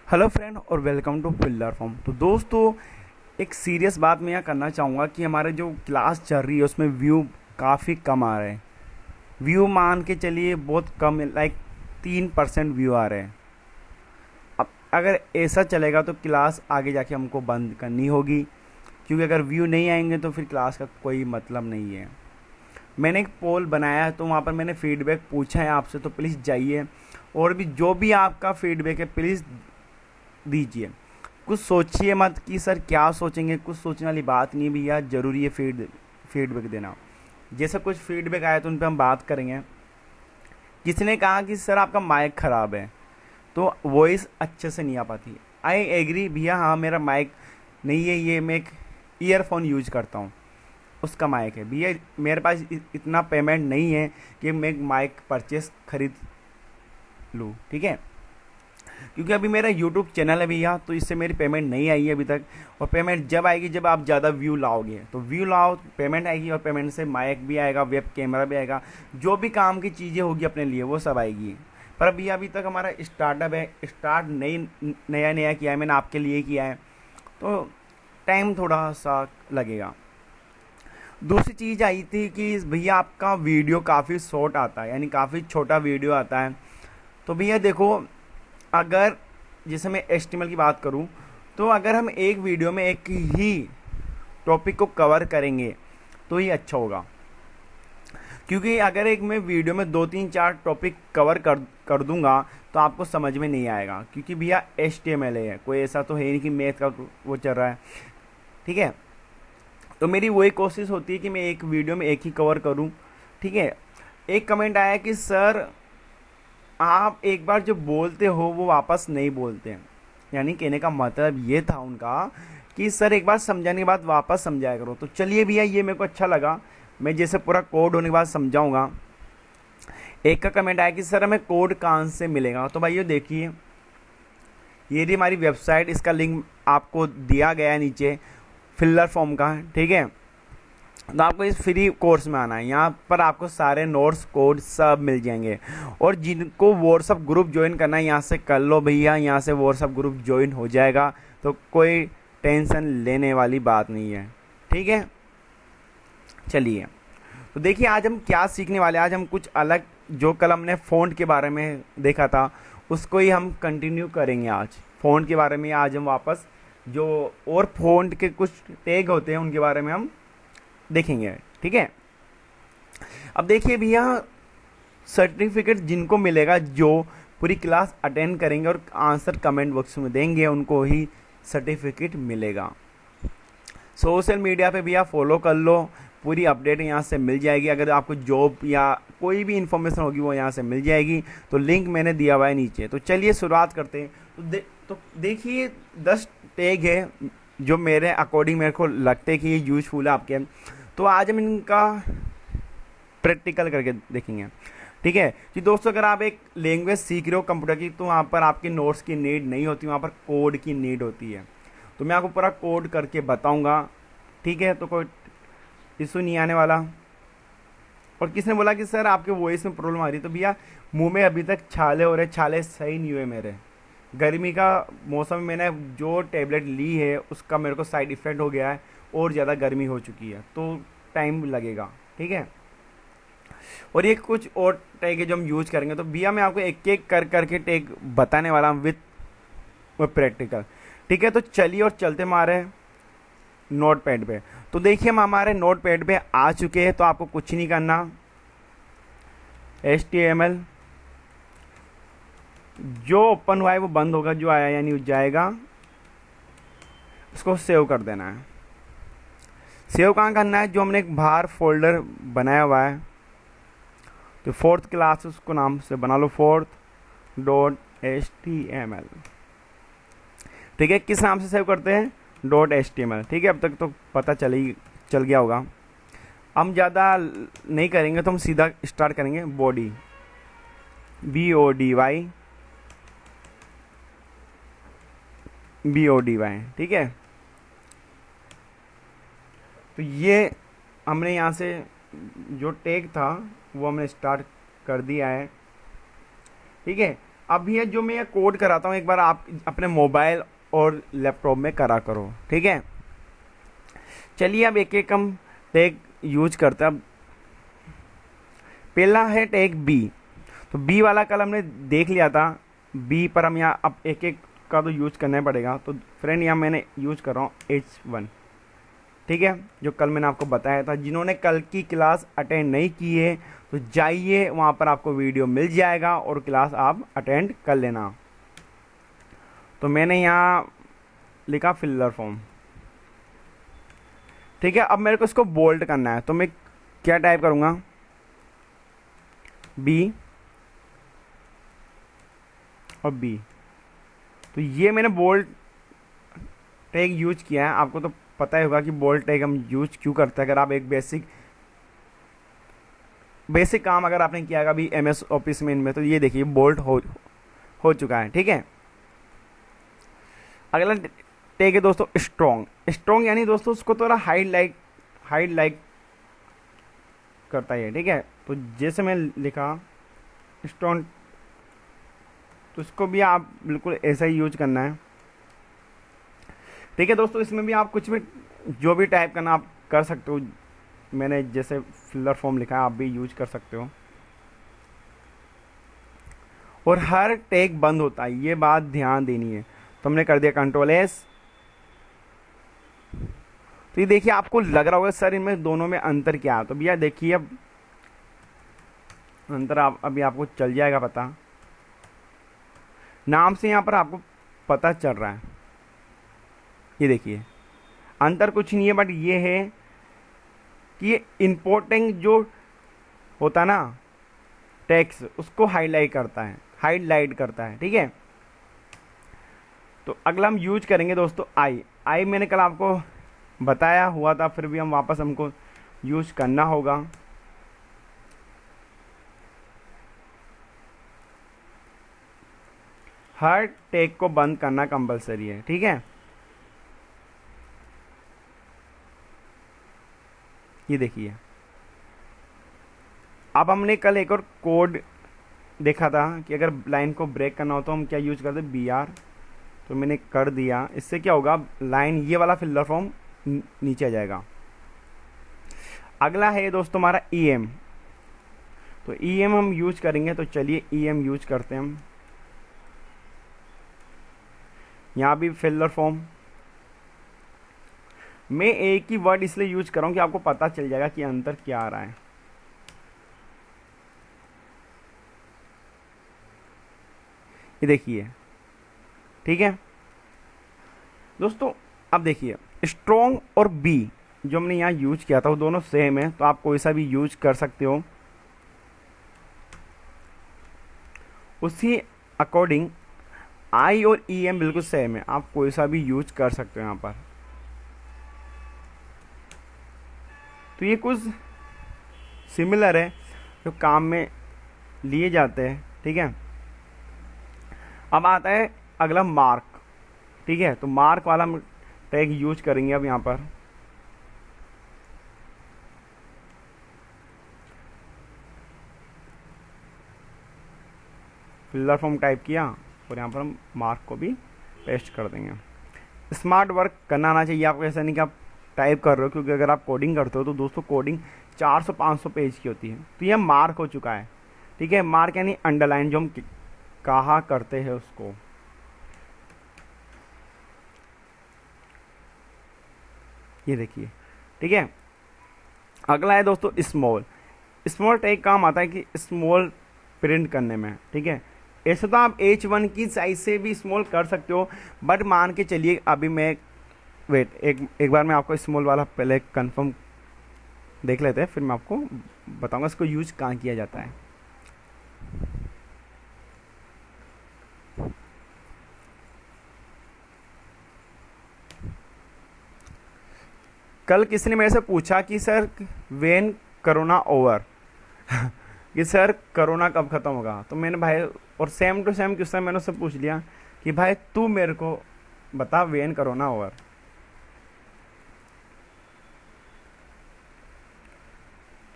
Hello friend और welcome to fielder form. तो दोस्तों, एक सीरियस बात मैं यहाँ करना चाहूँगा कि हमारे जो क्लास चल रही है उसमें व्यू काफ़ी कम आ रहे हैं। व्यू मान के चलिए बहुत कम, लाइक 3% व्यू आ रहे हैं। अब अगर ऐसा चलेगा तो क्लास आगे जाके हमको बंद करनी होगी, क्योंकि अगर व्यू नहीं आएंगे तो फिर क्लास का कोई मतलब नहीं है। मैंने एक पोल बनाया है तो वहाँ पर मैंने फीडबैक पूछा है आपसे, तो प्लीज़ जाइए और भी जो भी आपका फीडबैक है प्लीज़ दीजिए। कुछ सोचिए मत कि सर क्या सोचेंगे, कुछ सोचने वाली बात नहीं है भैया, ज़रूरी है फीडबैक देना। जैसे कुछ फीडबैक आया तो उन पर हम बात करेंगे। किसी ने कहा कि सर आपका माइक ख़राब है तो वॉइस अच्छे से नहीं आ पाती। आई एग्री भैया, हाँ मेरा माइक नहीं है, ये मैं एक ईयरफोन यूज करता हूँ, उसका माइक है भैया। मेरे पास इतना पेमेंट नहीं है कि मैं एक माइक परचेस खरीद लूँ, ठीक है, क्योंकि अभी मेरा यूट्यूब चैनल है भैया, तो इससे मेरी पेमेंट नहीं आई है अभी तक। और पेमेंट जब आएगी जब आप ज़्यादा व्यू लाओगे, तो व्यू लाओ पेमेंट आएगी, और पेमेंट से माइक भी आएगा, वेब कैमरा भी आएगा, जो भी काम की चीज़ें होगी अपने लिए वो सब आएगी। पर भैया अभी तक हमारा स्टार्टअप है, स्टार्ट नया नया किया है, मैंने आपके लिए किया है, तो टाइम थोड़ा सा लगेगा। दूसरी चीज़ आई थी कि भैया आपका वीडियो काफ़ी शॉर्ट आता है, यानी काफ़ी छोटा वीडियो आता है। तो भैया देखो, अगर जैसे मैं एचटीएमएल की बात करूं, तो अगर हम एक वीडियो में एक ही टॉपिक को कवर करेंगे तो ही अच्छा होगा, क्योंकि अगर एक मैं वीडियो में 2 3 4 टॉपिक कवर कर दूंगा तो आपको समझ में नहीं आएगा, क्योंकि भैया एचटीएमएल है, कोई ऐसा तो है नहीं कि मैथ का वो चल रहा है, ठीक है। तो मेरी वही कोशिश होती है कि मैं एक वीडियो में एक ही कवर करूं, ठीक है। एक कमेंट आया कि सर आप एक बार जो बोलते हो वो वापस नहीं बोलते हैं, यानी कहने का मतलब ये था उनका कि सर एक बार समझाने के बाद वापस समझाया करो। तो चलिए भैया, ये मेरे को अच्छा लगा, मैं जैसे पूरा कोड होने के बाद समझाऊंगा। एक का कमेंट आया कि सर हमें कोड कहाँ से मिलेगा। तो भाई ये देखिए, ये रही हमारी वेबसाइट, इसका लिंक आपको दिया गया है नीचे फिल्डर फॉर्म का, ठीक है। तो आपको इस फ्री कोर्स में आना है, यहाँ पर आपको सारे नोट्स कोड सब मिल जाएंगे। और जिनको व्हाट्सअप ग्रुप ज्वाइन करना है यहाँ से कर लो भैया, यहाँ से व्हाट्सअप ग्रुप ज्वाइन हो जाएगा, तो कोई टेंशन लेने वाली बात नहीं है, ठीक है। चलिए, तो देखिए आज हम क्या सीखने वाले हैं। आज हम कुछ अलग, जो कल हमने फ़ॉन्ट के बारे में देखा था उसको ही हम कंटिन्यू करेंगे। आज फ़ॉन्ट के बारे में आज हम वापस, जो और फ़ॉन्ट के कुछ टैग होते हैं उनके बारे में हम देखेंगे, ठीक है। अब देखिए भैया, सर्टिफिकेट जिनको मिलेगा, जो पूरी क्लास अटेंड करेंगे और आंसर कमेंट बॉक्स में देंगे, उनको ही सर्टिफिकेट मिलेगा। सोशल मीडिया पे भैया फॉलो कर लो, पूरी अपडेट यहाँ से मिल जाएगी। अगर आपको जॉब या कोई भी इन्फॉर्मेशन होगी वो यहाँ से मिल जाएगी, तो लिंक मैंने दिया हुआ है नीचे। तो चलिए शुरुआत करते हैं। तो देखिए 10 टैग है जो मेरे अकॉर्डिंग मेरे को लगते हैं कि ये यूजफुल है आपके। तो आज हम इनका प्रैक्टिकल करके देखेंगे, ठीक है। कि दोस्तों, अगर आप एक लैंग्वेज सीख रहे हो कंप्यूटर की, तो वहाँ पर आपकी नोट्स की नीड नहीं होती, वहाँ पर कोड की नीड होती है। तो मैं आपको पूरा कोड करके बताऊंगा, ठीक है, तो कोई इशू नहीं आने वाला। और किसने बोला कि सर आपके वॉइस में प्रॉब्लम आ रही है, तो भैया मुंह में अभी तक छाले हो रहे, छाले सही नहीं हुए मेरे। गर्मी का मौसम में मैंने जो टेबलेट ली है उसका मेरे को साइड इफ़ेक्ट हो गया है, और ज़्यादा गर्मी हो चुकी है, तो टाइम लगेगा, ठीक है। और ये कुछ और टैग है जो हम यूज करेंगे। तो भैया मैं आपको एक एक कर करके टैग बताने वाला हूँ विथ प्रैक्टिकल, ठीक है। तो चलिए और चलते हमारे नोट पैड पे। तो देखिए हम हमारे नोट पैड पे आ चुके हैं। तो आपको कुछ नहीं करना, HTML जो ओपन हुआ है वो बंद होगा, जो आया यानी जाएगा, उसको सेव कर देना है। सेव कहाँ करना है, जो हमने एक बाहर फोल्डर बनाया हुआ है, तो 4th क्लास उसको नाम से बना लो, 4th.html, ठीक है। किस नाम से सेव करते हैं, .html, ठीक है। अब तक तो पता चल गया होगा। हम ज़्यादा नहीं करेंगे, तो हम सीधा स्टार्ट करेंगे बॉडी, BODY, ठीक है। तो ये हमने यहाँ से जो टैग था वो हमने स्टार्ट कर दिया है, ठीक है। अब ये जो मैं ये कोड कराता हूँ एक बार आप अपने मोबाइल और लैपटॉप में करा करो, ठीक है। चलिए अब एक एक हम टैग यूज करते हैं। अब पहला है टैग बी। तो बी वाला कल हमने देख लिया था, बी पर हम यहाँ अब एक एक का तो यूज करना ही पड़ेगा। तो फ्रेंड यहाँ मैंने यूज कर रहा हूँ H1, ठीक है, जो कल मैंने आपको बताया था। जिन्होंने कल की क्लास अटेंड नहीं की है तो जाइए, वहाँ पर आपको वीडियो मिल जाएगा और क्लास आप अटेंड कर लेना। तो मैंने यहाँ लिखा फिलर फॉर्म, ठीक है। अब मेरे को इसको बोल्ड करना है, तो मैं क्या टाइप करूँगा, बी और बी। तो ये मैंने बोल्ड टैग यूज किया है। आपको तो पता ही होगा कि बोल्ड टैग हम यूज क्यों करते हैं। अगर आप एक बेसिक काम अगर आपने किया है अभी MS ऑफिस में इनमें, तो ये देखिए बोल्ड हो चुका है, ठीक है। अगला टैग है दोस्तों स्ट्रॉन्ग। स्ट्रॉन्ग यानी दोस्तों उसको थोड़ा हाईलाइट करता है, ठीक है। तो जैसे मैं लिखा स्ट्रॉन्ग, तो इसको भी आप बिल्कुल ऐसा ही यूज करना है, ठीक है दोस्तों। इसमें भी आप कुछ भी जो भी टाइप करना आप कर सकते हो। मैंने जैसे फिलर फॉर्म लिखा है, आप भी यूज कर सकते हो। और हर टैग बंद होता है, ये बात ध्यान देनी है। तो हमने कर दिया Ctrl+S। तो ये देखिए आपको लग रहा होगा सर इनमें दोनों में अंतर क्या है। तो भैया देखिए अब अंतर अभी आपको चल जाएगा पता, नाम से यहाँ पर आपको पता चल रहा है। ये देखिए अंतर कुछ नहीं है, बट ये है कि ये इंपॉर्टेंट जो होता ना टेक्स्ट, उसको हाईलाइट करता है, ठीक है। तो अगला हम यूज करेंगे दोस्तों आई मैंने कल आपको बताया हुआ था, फिर भी हम वापस हमको यूज करना होगा। हर टैग को बंद करना कंपलसरी है, ठीक है। ये देखिए अब हमने कल एक और कोड देखा था कि अगर लाइन को ब्रेक करना हो तो हम क्या यूज करते BR। तो मैंने कर दिया। इससे क्या होगा, लाइन ये वाला फिलर फॉर्म नीचे आ जाएगा। अगला है दोस्तों हमारा EM। तो EM हम यूज करेंगे, तो चलिए EM यूज करते हैं हम। यहाँ भी फिलर फॉर्म मैं एक ही वर्ड इसलिए यूज कर रहा हूँ कि आपको पता चल जाएगा कि अंतर क्या आ रहा है। ये देखिए, ठीक है दोस्तों। अब देखिए स्ट्रॉन्ग और बी जो हमने यहाँ यूज किया था वो दोनों सेम है, तो आप कोई सा भी यूज कर सकते हो। उसी अकॉर्डिंग आई और EM बिल्कुल सेम है, आप कोई सा भी यूज कर सकते हो यहाँ पर। तो ये कुछ सिमिलर है जो काम में लिए जाते हैं, ठीक है। अब आता है अगला मार्क, ठीक है। तो मार्क वाला टैग यूज करेंगे अब यहाँ पर। फिलर फॉर्म टाइप किया और यहाँ पर हम मार्क को भी पेस्ट कर देंगे। स्मार्ट वर्क करना आना चाहिए आपको, ऐसा नहीं कि आप टाइप कर रहे हो, क्योंकि अगर आप कोडिंग करते हो तो दोस्तों कोडिंग 400-500 पेज की होती है। तो यह मार्क हो चुका है, ठीक है। मार्क यानी अंडरलाइन, जो हम कहा करते हैं उसको। ये देखिए, ठीक है। अगला है दोस्तों स्मॉल टैग काम आता है कि स्मॉल प्रिंट करने में, ठीक है। ऐसे तो आप H1 की साइज से भी स्मॉल कर सकते हो, बट मान के चलिए अभी मैं एक बार मैं आपको स्मॉल वाला पहले कंफर्म देख लेते हैं, फिर मैं आपको बताऊंगा इसको यूज कहाँ किया जाता है। कल किसी ने मेरे से पूछा कि सर व्हेन कोरोना ओवर कि सर कोरोना कब खत्म होगा। तो मैंने भाई, और सेम टू सेम क्वेश्चन मैंने उससे पूछ लिया कि भाई तू मेरे को बता व्हेन कोरोना ओवर।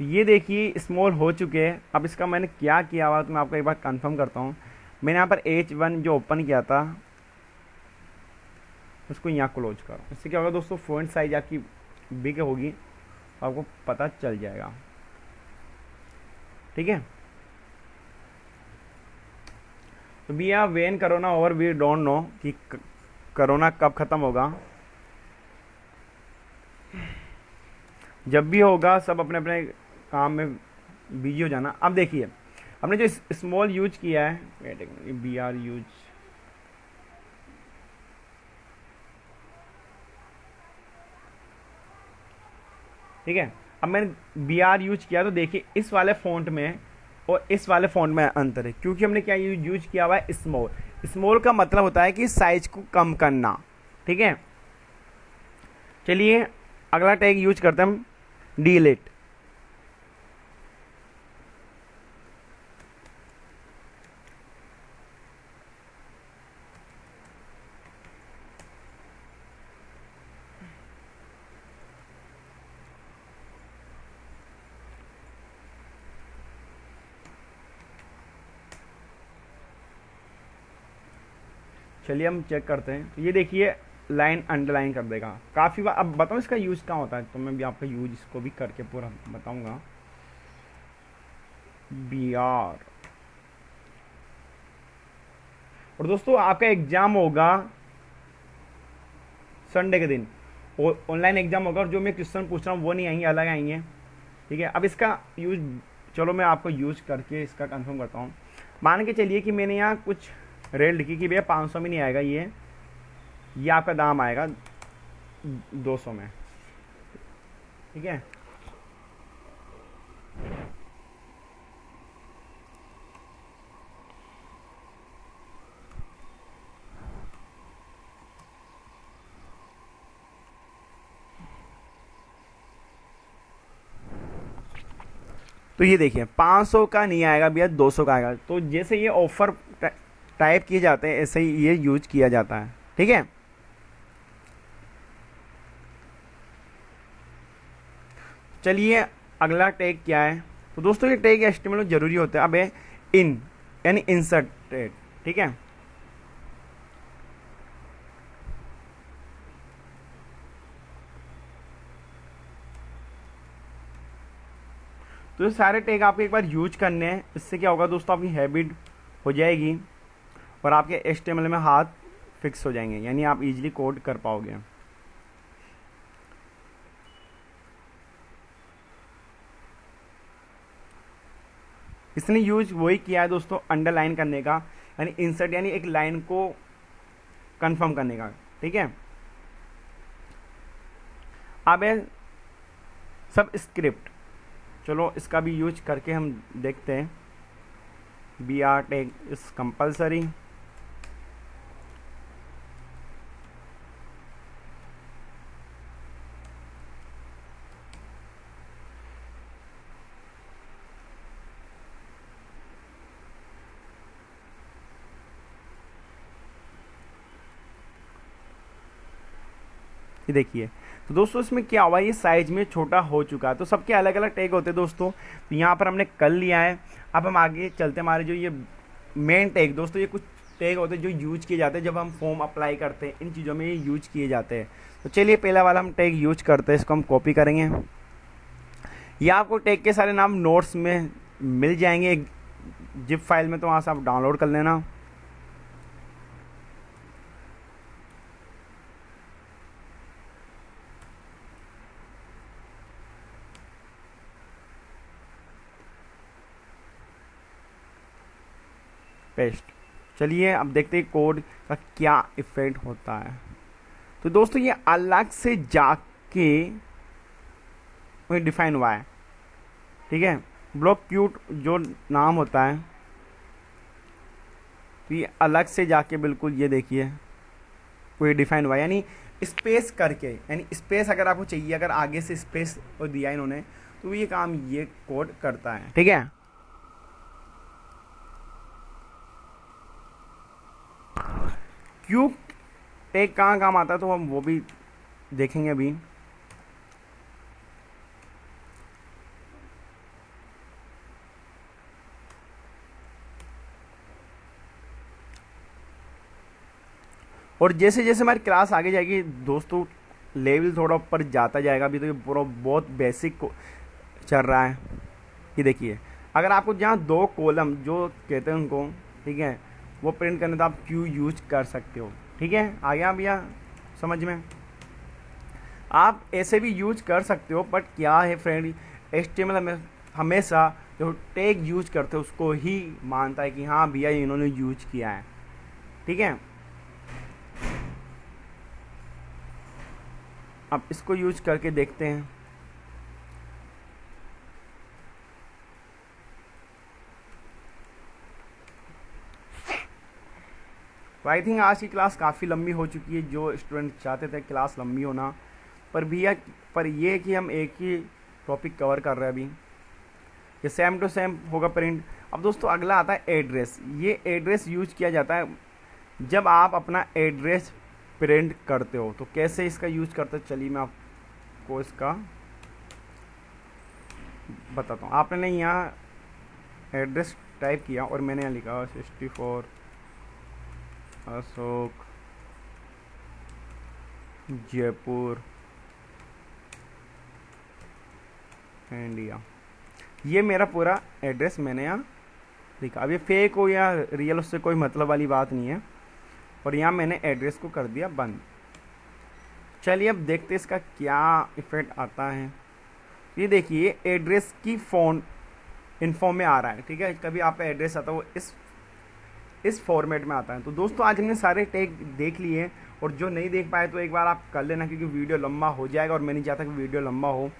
तो ये देखिए स्मॉल हो चुके हैं। अब इसका मैंने क्या किया हुआ तो मैं आपको एक बार कंफर्म करता हूँ। मैंने यहाँ पर H1 जो ओपन किया था उसको यहाँ क्लोज करो। इससे क्या होगा दोस्तों, फ़ॉन्ट साइज आपकी बिग होगी, आपको पता चल जाएगा। ठीक है, तो we are when corona over, we don't know कि कोरोना कब ख़त्म होगा। जब भी होगा सब अपने अपने काम में बिजी हो जाना। अब देखिए हमने जो स्मॉल यूज किया है, बी आर यूज, ठीक है, अब मैंने बी आर यूज किया तो देखिए इस वाले फ़ॉन्ट में और इस वाले फ़ॉन्ट में अंतर है, क्योंकि हमने क्या यूज किया हुआ है, स्मॉल। स्मॉल का मतलब होता है कि साइज को कम करना। ठीक है, चलिए अगला टैग यूज करते हैं हम, डिलीट। चलिए हम चेक करते हैं, तो ये देखिए लाइन अंडरलाइन कर देगा काफ़ी बार। अब बताओ इसका यूज कहाँ होता है, तो मैं भी आपका यूज इसको भी करके पूरा बताऊंगा। बी आर, और दोस्तों आपका एग्जाम होगा संडे के दिन, ऑनलाइन एग्जाम होगा, और जो मैं क्वेश्चन पूछ रहा हूँ वो नहीं आएंगे, अलग आएंगे। ठीक है, अब इसका यूज, चलो मैं आपको यूज करके इसका कंफर्म करता हूँ। मान के चलिए कि मैंने यहाँ कुछ रेट लिखी कि भैया 500 में नहीं आएगा, ये आपका दाम आएगा 200 में। ठीक है, तो ये देखिए 500 का नहीं आएगा भैया, 200 का आएगा। तो जैसे ये ऑफर टाइप किए जाते हैं ऐसे ही ये यूज किया जाता है। ठीक है, चलिए अगला टैग क्या है, तो दोस्तों ये टैग एचटीएमएल में जरूरी होता है। अब है इन, यानी इंसर्टेड। ठीक है, तो ये सारे टैग आपको एक बार यूज करने हैं। इससे क्या होगा दोस्तों, आपकी हैबिट हो जाएगी और आपके एचटीएमएल में हाथ फिक्स हो जाएंगे, यानी आप इजीली कोड कर पाओगे। इसने यूज वही किया है दोस्तों, अंडरलाइन करने का, यानी इंसर्ट, यानी एक लाइन को कंफर्म करने का। ठीक है, अब है सब स्क्रिप्ट, चलो इसका भी यूज करके हम देखते हैं। B R tag is compulsory. ये देखिए, तो दोस्तों इसमें क्या हुआ, ये साइज में छोटा हो चुका है। तो सबके अलग अलग टैग होते हैं दोस्तों, तो यहाँ पर हमने कर लिया है। अब हम आगे चलते, हमारे जो ये मेन टैग दोस्तों, ये कुछ टैग होते हैं जो यूज किए जाते हैं जब हम फॉर्म अप्लाई करते हैं, इन चीज़ों में ये यूज किए जाते हैं। तो चलिए पहला वाला हम टैग यूज करते हैं, इसको हम कॉपी करेंगे। ये आपको टैग के सारे नाम नोट्स में मिल जाएंगे एक जिप फाइल में, तो वहाँ से आप डाउनलोड कर लेना। पेस्ट। चलिए अब देखते हैं कोड का क्या इफेक्ट होता है। तो दोस्तों ये अलग से जाके डिफाइन हुआ है। ठीक है, ब्लॉक क्यूट जो नाम होता है, तो ये अलग से जाके बिल्कुल ये देखिए कोई डिफाइन हुआ है, यानी स्पेस करके, यानी स्पेस अगर आपको चाहिए, अगर आगे से स्पेस और दिया इन्होंने, तो ये काम ये कोड करता है। ठीक है, क्यों टैग कहाँ काम आता है तो हम वो भी देखेंगे अभी। और जैसे जैसे हमारी क्लास आगे जाएगी दोस्तों, लेवल थोड़ा ऊपर जाता जाएगा। अभी तो ये पूरा बहुत बेसिक चल रहा है। ये देखिए, अगर आपको जहाँ 2 कॉलम जो कहते हैं उनको, ठीक है, वो प्रिंट करने तो आप क्यू यूज कर सकते हो। ठीक है, आ गया भैया समझ में? आप ऐसे भी यूज कर सकते हो, बट क्या है फ्रेंड, HTML में हमेशा जो टैग यूज करते हो उसको ही मानता है कि हाँ भैया इन्होंने यूज किया है। ठीक है, अब इसको यूज करके देखते हैं। तो आई थिंक आज की क्लास काफ़ी लंबी हो चुकी है। जो स्टूडेंट चाहते थे क्लास लंबी होना, पर भैया पर ये कि हम एक ही टॉपिक कवर कर रहे हैं अभी, ये सेम टू सेम होगा प्रिंट। अब दोस्तों अगला आता है एड्रेस। ये एड्रेस यूज किया जाता है जब आप अपना एड्रेस प्रिंट करते हो। तो कैसे इसका यूज करते हो, चलिए मैं आपको इसका बताता हूँ। आपने यहाँ एड्रेस टाइप किया और मैंने यहाँ लिखा 64 अशोक जयपुर इंडिया, ये मेरा पूरा एड्रेस मैंने यहाँ लिखा। अब ये फेक हो या रियल उससे कोई मतलब वाली बात नहीं है। और यहाँ मैंने एड्रेस को कर दिया बंद। चलिए अब देखते हैं इसका क्या इफेक्ट आता है। ये देखिए एड्रेस की फ़ॉन्ट इन्फॉर्म में आ रहा है। ठीक है, कभी आप एड्रेस आता है वो इस फॉर्मेट में आता है। तो दोस्तों आज हमने सारे टैग देख लिए, और जो नहीं देख पाए तो एक बार आप कर लेना, क्योंकि वीडियो लंबा हो जाएगा और मैं नहीं चाहता कि वीडियो लंबा हो,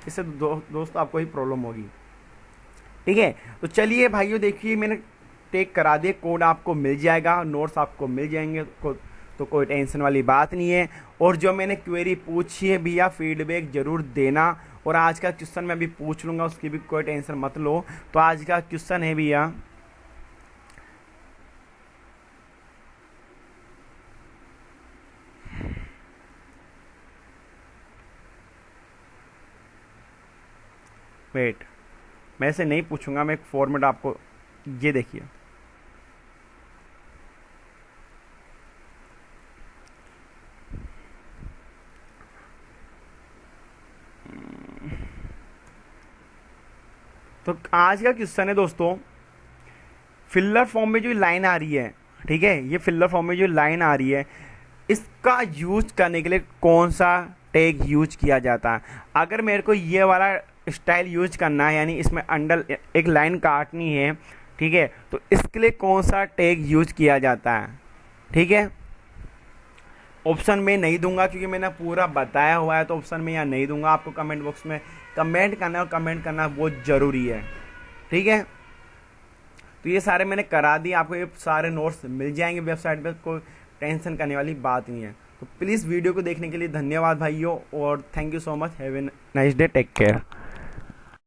इससे दोस्तों आपको ही प्रॉब्लम होगी। ठीक है, तो चलिए भाइयों देखिए मैंने टैग करा दिए, कोड आपको मिल जाएगा, नोट्स आपको मिल जाएंगे, तो कोई टेंशन वाली बात नहीं है। और जो मैंने क्वेरी पूछी है भैया फीडबैक ज़रूर देना, और आज का क्वेश्चन मैं भी पूछ लूँगा, उसकी भी कोई टेंशन मत लो। तो आज का क्वेश्चन है भैया, वेट मैं ऐसे नहीं पूछूंगा, मैं एक फॉर्मेट आपको, ये देखिए तो आज का क्वेश्चन है दोस्तों, फिलर फॉर्म में जो लाइन आ रही है, ठीक है, ये फिलर फॉर्म में जो लाइन आ रही है, इसका यूज करने के लिए कौन सा टैग यूज किया जाता है। अगर मेरे को ये वाला स्टाइल यूज करना है, यानी इसमें अंडर एक लाइन काटनी है, ठीक है, तो इसके लिए कौन सा टैग यूज किया जाता है। ठीक है, ऑप्शन में नहीं दूंगा क्योंकि मैंने पूरा बताया हुआ है, तो ऑप्शन में यहाँ नहीं दूंगा। आपको कमेंट बॉक्स में कमेंट करना है, और कमेंट करना बहुत ज़रूरी है। ठीक है, तो ये सारे मैंने करा दिए, आपको ये सारे नोट्स मिल जाएंगे वेबसाइट पे, कोई टेंशन करने वाली बात नहीं है। तो प्लीज़ वीडियो को देखने के लिए धन्यवाद भाइयों, और thank you so much. Have a nice day, take care.